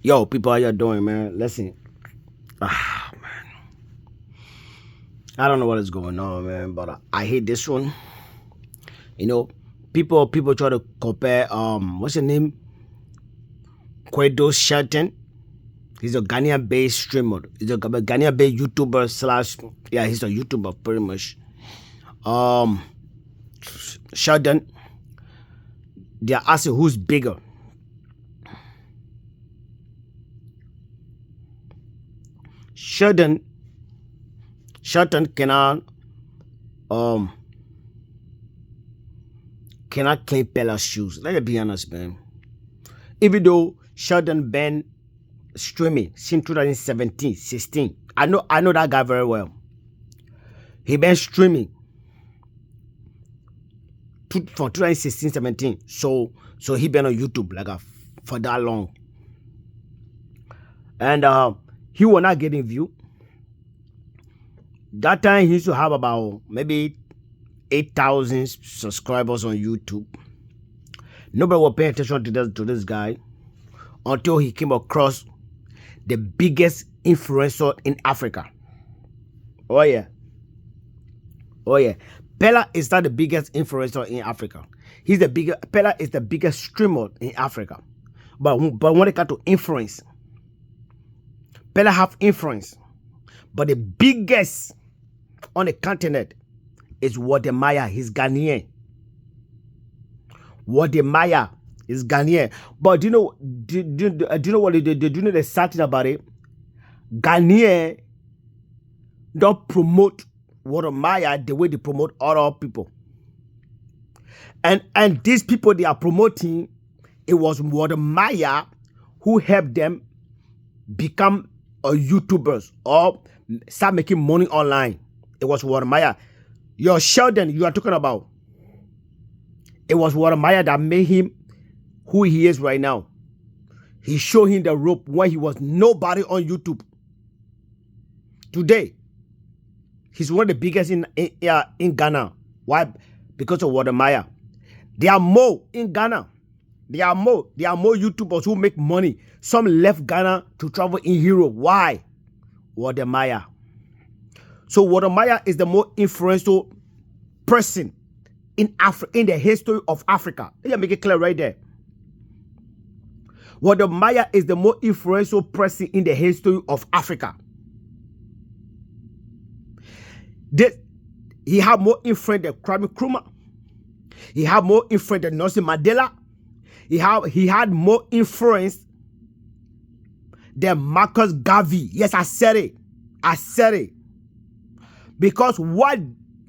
Yo, people, how you doing, man? Listen, man, I don't know what is going on, man, but I hate this one. You know, people try to compare what's your name? Quedo Shelton. He's a Ghanaian-based streamer. He's a Ghanaian-based YouTuber slash he's a YouTuber pretty much. Sheldon, they're asking who's bigger. Sheldon cannot clean Peller's shoes. Let's be honest, man. Even though Sheldon been streaming since 2017, 16. I know that guy very well. He been streaming from 2016, 17. So he been on YouTube for that long. And he was not getting view. That time he used to have about maybe 8,000 subscribers on YouTube. Nobody was paying attention to this guy until he came across the biggest influencer in Africa. Oh yeah. Peller is not the biggest influencer in Africa. Peller is the biggest streamer in Africa. But when it comes to influence, Peller have influence. But the biggest on the continent is Wode. He's Ghanaian. Wode is Ghanaian. But do you know what they do? Do you know the sad thing about it? Ghanaian don't promote Wode the way they promote other people. And these people they are promoting, it was Wode who helped them become YouTubers or start making money online. It was Wode. Your Sheldon you are talking about, it was Wode that made him who he is right now. He showed him the rope when he was nobody on YouTube. Today, he's one of the biggest in Ghana. Why? Because of Wode. There are more in Ghana. There are more YouTubers who make money. Some left Ghana to travel in Europe. Why? Wode. So Wode is the most influential person in the history of Africa. Let me make it clear right there. Wode is the most influential person in the history of Africa. He had more influence than Kwame Nkrumah. He had more influence than Nelson Mandela. He had more influence than Marcus Garvey. Yes, I said it. Because what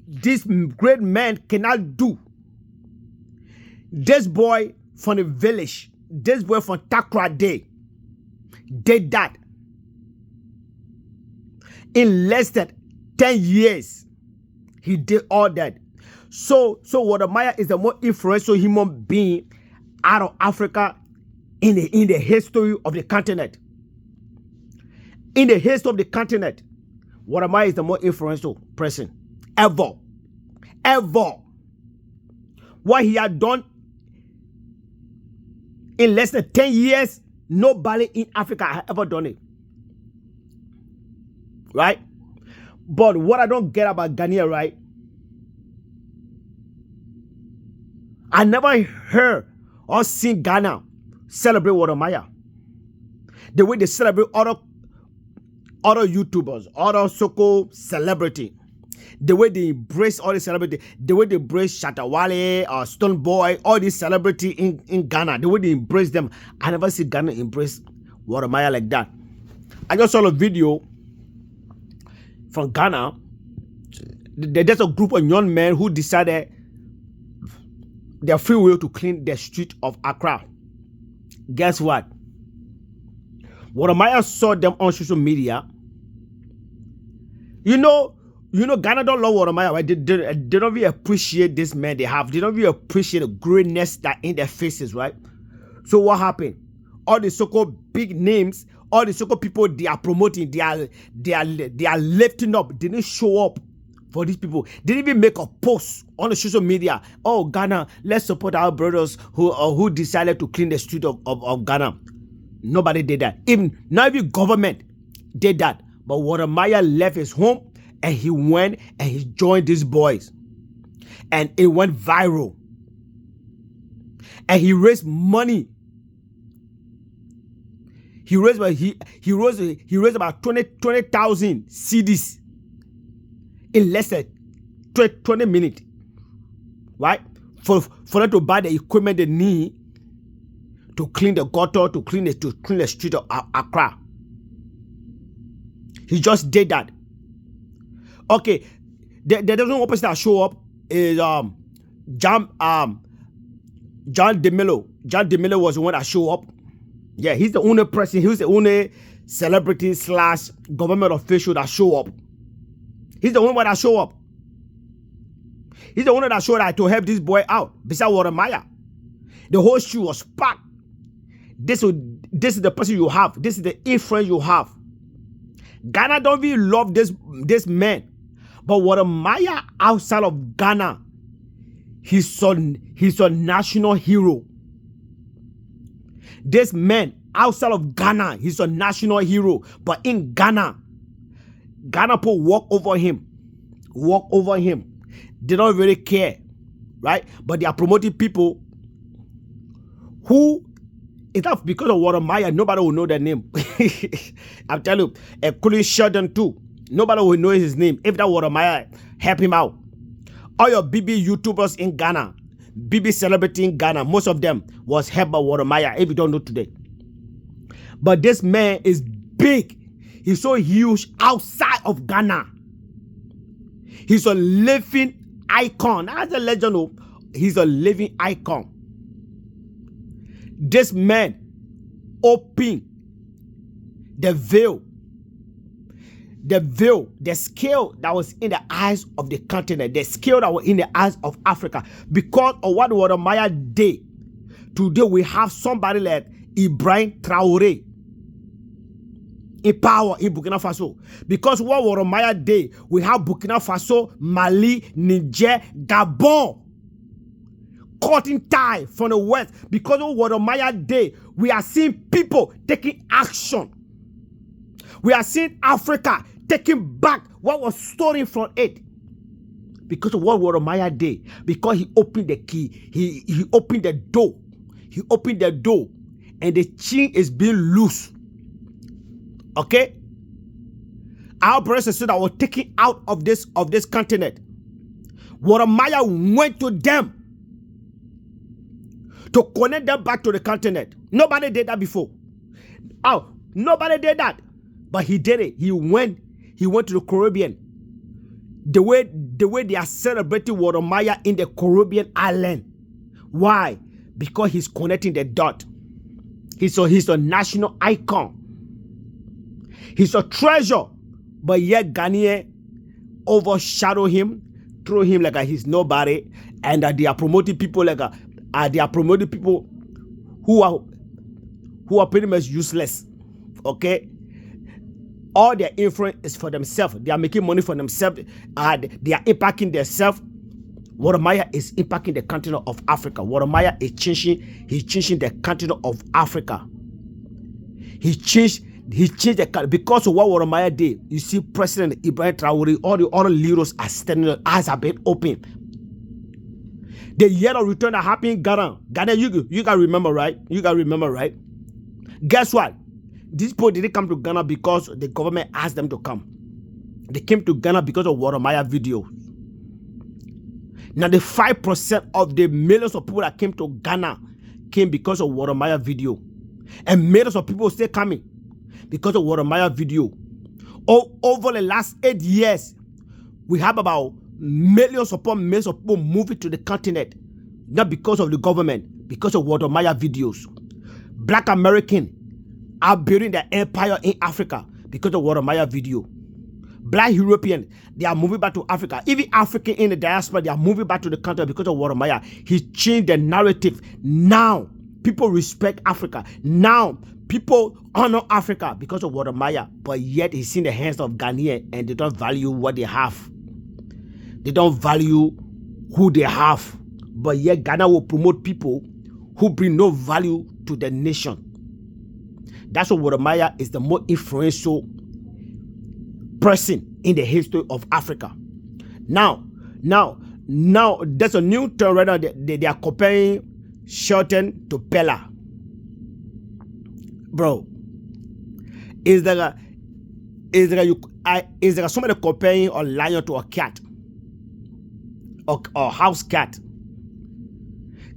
this great man cannot do, this boy from the village, this boy from Takra did that. In less than 10 years, he did all that. So Wode is the most influential human being out of Africa in the history of the continent. In the history of the continent, Wode is the most influential person ever. What he had done in less than 10 years, nobody in Africa had ever done it. Right? But what I don't get about Ghana, right? I never heard or seen Ghana celebrate Wode. The way they celebrate other YouTubers, other so-called celebrity. The way they embrace all the celebrity, the way they embrace Shatawale or Stone Boy, all these celebrity in Ghana, the way they embrace them. I never see Ghana embrace Wode like that. I just saw a video from Ghana. There's a group of young men who decided their free will to clean the street of Accra. Guess what? Wode saw them on social media. You know, Ghana don't love Wode, right? They don't really appreciate this man they have. They don't really appreciate the greatness that in their faces, right? So what happened? All the so-called big names, all the so-called people they are promoting, they are lifting up. They didn't show up for these people. They didn't even make a post on the social media. Oh, Ghana, let's support our brothers who decided to clean the street of Ghana. Nobody did that. Even not even government did that. But Wode Maya left his home and he went and he joined these boys. And it went viral. And he raised money. He raised about 20,000 CDs in less than 20 minutes. Right? For them to buy the equipment they need to clean the gutter, to clean the street of Accra. He just did that. Okay, there's no person that show up is John DeMillo. John DeMillo was the one that showed up. Yeah, he's the only person. He was the only celebrity / government official that showed up. He's the only one that showed up. He's the one that showed up to help this boy out. Besides Wode Maya, the whole shoe was packed. This is the person you have. This is the influence you have. Ghana don't really love this man, but Wode Maya outside of Ghana, he's a national hero. This man outside of Ghana, he's a national hero, but in Ghana people walk over him. They don't really care, right? But they are promoting people who, it's not because of Wode Maya, nobody will know their name. I'm telling you, including Sheldon too. Nobody will know his name if that Wode Maya help him out. All your BB YouTubers in Ghana, BB celebrity in Ghana, most of them was helped by Wode Maya, if you don't know today. But this man is big. He's so huge outside of Ghana. He's a living icon. That's a legend. He's a living icon. This man opened the veil, the scale that was in the eyes of the continent, the scale that was in the eyes of Africa. Because of what Wode Maya did, today we have somebody like Ibrahim Traoré in power in Burkina Faso. Because what Wode Maya did, we have Burkina Faso, Mali, Niger, Gabon cutting tie from the West. Because of what Wode Maya did, we are seeing people taking action. We are seeing Africa taking back what was stolen from it. Because of what Wode Maya did. Because he opened the key. He opened the door. He opened the door. And the chain is being loose. Okay? Our brothers and sisters were taken out of this continent. Wode Maya went to them to connect them back to the continent. Nobody did that before. Oh, nobody did that. But he did it. He went to the Caribbean. The way they are celebrating Wode Maya in the Caribbean island. Why? Because he's connecting the dot. He's a national icon. He's a treasure. But yet Ghanaian overshadow him, throw him like he's nobody, and they are promoting people who are pretty much useless. Okay? All their influence is for themselves. They are making money for themselves. They are impacting themselves. Wode Maya is impacting the continent of Africa. Wode Maya is changing the continent of Africa. He changed the, because of what Wode Maya did. You see President Ibrahim Traoré, all the other leaders are standing, their eyes have been open. The year of return that happened in Ghana. Ghana, you can remember, right? Guess what? These people didn't come to Ghana because the government asked them to come. They came to Ghana because of Wode Maya video. Now the 5% of the millions of people that came to Ghana came because of Wode Maya video. And millions of people still coming because of Wode Maya video. Over the last 8 years, we have about millions upon millions of people moving to the continent. Not because of the government, because of Wode Maya videos. Black Americans are building their empire in Africa because of Wode Maya video. Black Europeans, they are moving back to Africa. Even African in the diaspora, they are moving back to the country because of Wode Maya. He changed the narrative. Now, people respect Africa. Now, people honor Africa because of Wode Maya. But yet, he's in the hands of Ghanaians and they don't value what they have. They don't value who they have. But yet, Ghana will promote people who bring no value to the nation. That's why Wode is the most influential person in the history of Africa. Now, there's a new term right now. They are comparing Shelton to Peller. Bro, is there somebody comparing a lion to a cat or house cat?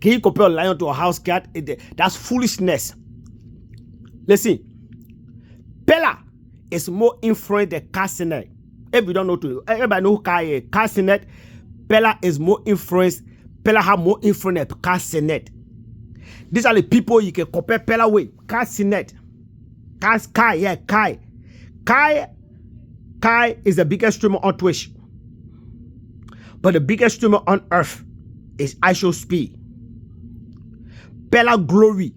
Can you compare a lion to a house cat? That's foolishness. Listen, Peller is more influential than Cassinet. If you don't know, everybody know who Cassinet. Peller is more influence. Peller have more influence than Cassinet. These are the people you can compare Peller with. Cassinet. Kai is the biggest streamer on Twitch. But the biggest streamer on earth is IShowSpeed. Peller glory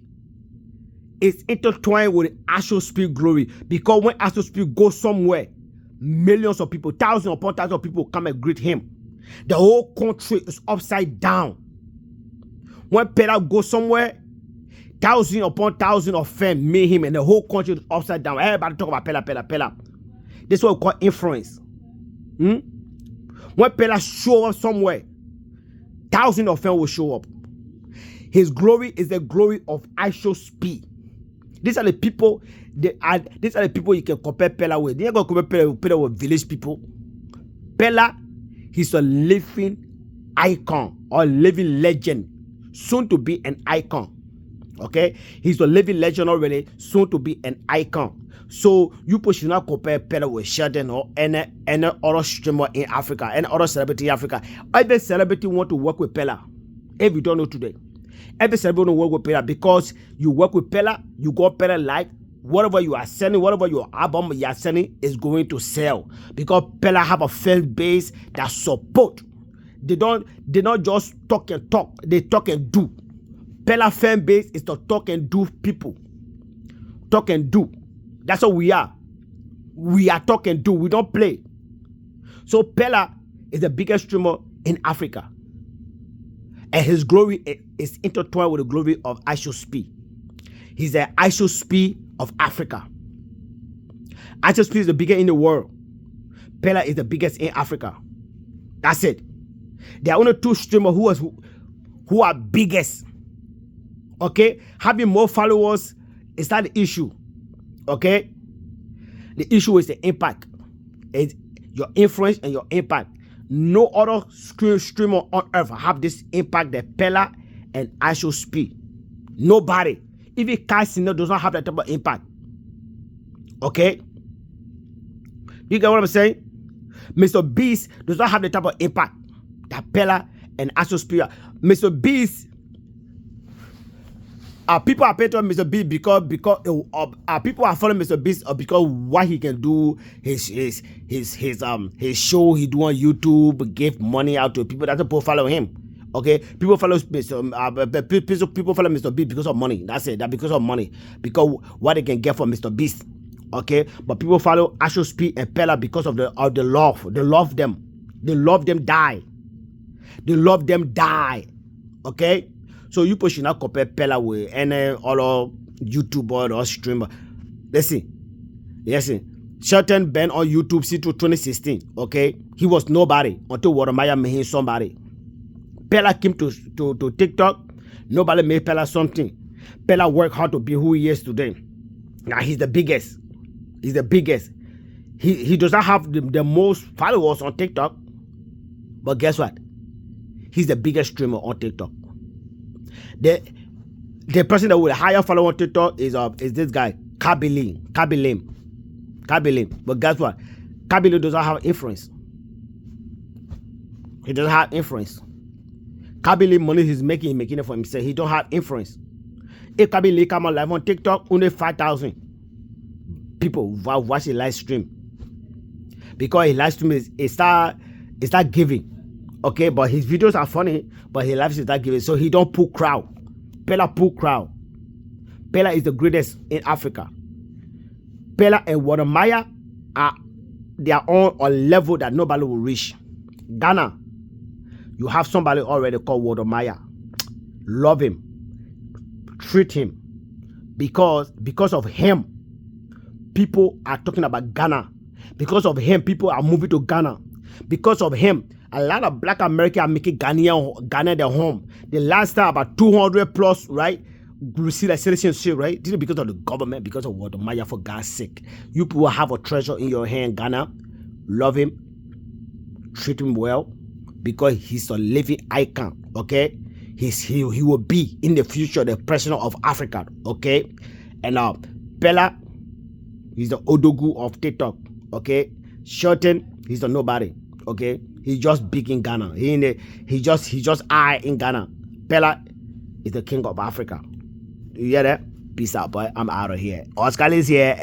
is intertwined with IShowSpeed glory, because when IShowSpeed goes somewhere, millions of people, thousands upon thousands of people come and greet him. The whole country is upside down. When Peller goes somewhere, thousands upon thousands of fans meet him, and the whole country is upside down. Everybody talk about Peller. This is what we call influence. When Peller show up somewhere, thousands of fans will show up. His glory is the glory of IShowSpeed. These are the people. These are the people you can compare Peller with. You're not going to compare Peller with village people. Peller, he's a living icon or living legend, soon to be an icon. Okay, he's a living legend already, soon to be an icon. So you should not compare Peller with Sheldon or any other streamer in Africa, any other celebrity in Africa. Every celebrity want to work with Peller. If you don't know today, every celebrity want to work with Peller, because you work with Peller, you got Peller like whatever you are selling, whatever your album you are selling is going to sell, because Peller have a fan base that support. They not just talk and talk, they talk and do. Peller fan base is to talk and do people. Talk and do. That's what we are. We are talk and do. We don't play. So Peller is the biggest streamer in Africa. And his glory is intertwined with the glory of IShowSpeed. He's the IShowSpeed of Africa. IShowSpeed is the biggest in the world. Peller is the biggest in Africa. That's it. There are only two streamers who are biggest. Okay? Having more followers is not the issue. Okay? The issue is the impact. It's your influence and your impact. No other streamer on earth have this impact that Peller and IShowSpeed. Nobody. Even Cassinet does not have that type of impact. Okay? You get what I'm saying? Mr. Beast does not have the type of impact that Peller and IShowSpeed. Mr. Beast, people are paying to Mr. Beast because people are following Mr. Beast because what he can do, his show he do on YouTube, give money out to people. That's why people follow him. Okay, people follow people follow Mr. Beast because of money. That's it. That because of money, because what they can get from Mr. Beast. Okay, but people follow IShowSpeed and Peller because of the love. They love them. They love them die. They love them die. Okay, so you should not compare Peller with any other YouTuber or streamer. Listen. Shelton been on YouTube since 2016. Okay, he was nobody until Wode made him somebody. Peller came to TikTok. Nobody made Peller something. Peller worked hard to be who he is today. Now he's the biggest. He's the biggest. He does not have the most followers on TikTok. But guess what? He's the biggest streamer on TikTok. The person that will higher follower on TikTok is this guy, Kabilim. But guess what? Kabilim does not have influence. He doesn't have influence. Kabilim money he's making it for himself. He don't have influence. If Kabilim come on live on TikTok, only 5,000 people watch a live stream. Because his live stream is start giving. Okay, but his videos are funny, but his live stream is not giving. So he don't pull crowd. Peller pull crowd. Peller is the greatest in Africa. Peller and Wode they are on a level that nobody will reach. Ghana, you have somebody already called Wode. Love him. Treat him. because of him, people are talking about Ghana. Because of him, people are moving to Ghana. Because of him, a lot of black Americans are making Ghana their home. The last time, about 200 plus, right, receive a citizenship, right? This is because of the government, because of what Maya, for God's sake. You people have a treasure in your hand, Ghana. Love him, treat him well, because he's a living icon, okay? He will be in the future the president of Africa, okay? And Peller, he's the Odogu of TikTok, okay? Shorten, he's a nobody, okay? He's just big in Ghana. He just eye in Ghana. Peller is the king of Africa. You hear that? Peace out, boy. I'm out of here. Oscar is here.